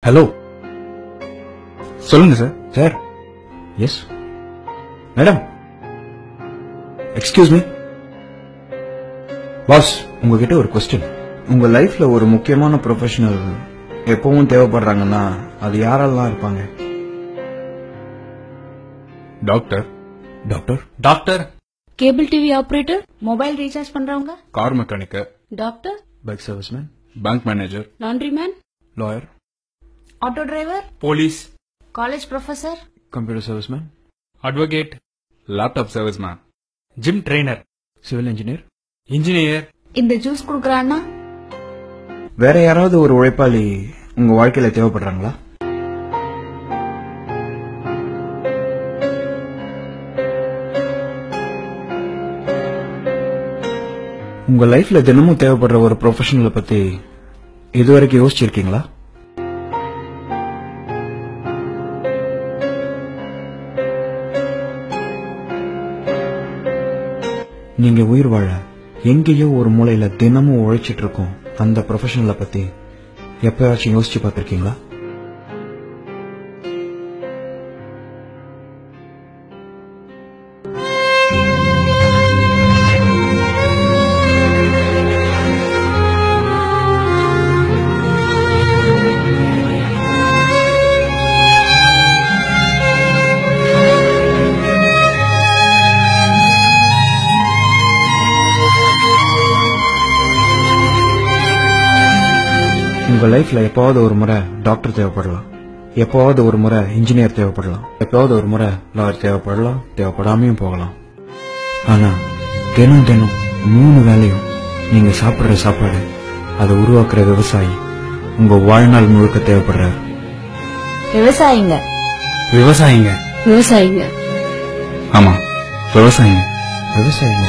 Hello, சொல்லுங்க sir. Sir, yes madam. Excuse me pass, உங்ககிட்ட ஒரு கொஸ்டின். உங்க லைஃப்ல ஒரு முக்கியமான ப்ரொஃபஷனல் எப்பவும் தேவைப்படுறாங்கன்னா அது யாரெல்லாம் இருப்பாங்க? Doctor. Doctor doctor. Cable TV operator, mobile recharge பண்றவங்க, car mechanic, doctor, bike serviceman, bank manager, laundry man, lawyer, auto driver, police, college professor, computer serviceman, advocate, laptop serviceman, gym trainer, civil engineer, engineer. இந்த juice குடுக்கறான்னா வேற யாராவது ஒரு உழைப்பாளி உங்க வாழ்க்கையில தேவைப்படுறாங்களா? உங்க லைஃப்ல தினமும் தேவைப்படுற ஒரு ப்ரொஃபஷனலை பத்தி இதுவரைக்கும் யோசிச்சிருக்கீங்களா? நீங்க உயிர் வாழ எங்கேயோ ஒரு மூலையில தினமும் உழைச்சிட்டு இருக்கோம் அந்த ப்ரொஃபஷனலை பத்தி எப்பயாச்சும் யோசிச்சு பார்த்திருக்கீங்களா? உங்க லைஃப்ல எப்பாவது ஒரு முறை டாக்டர் தேவைப்படலாம், எப்பாவது ஒரு முறை இன்ஜினியர் தேவைப்படலாம், எப்பாவது ஒரு முறை லாயர் தேவைப்படலாம், தேவைப்படாமையும் போகலாம். ஆனா தினம் தினம் 3 வேளையும் நீங்க சாப்பிடுற சாப்பாடு, அதை உருவாக்குற விவசாயி உங்க வாழ்நாள் முழுக்க தேவைப்படுறாரு. விவசாயிங்க. விவசாயிங்க. விவசாயிங்க. ஆமா, விவசாயிங்க. விவசாயிங்க.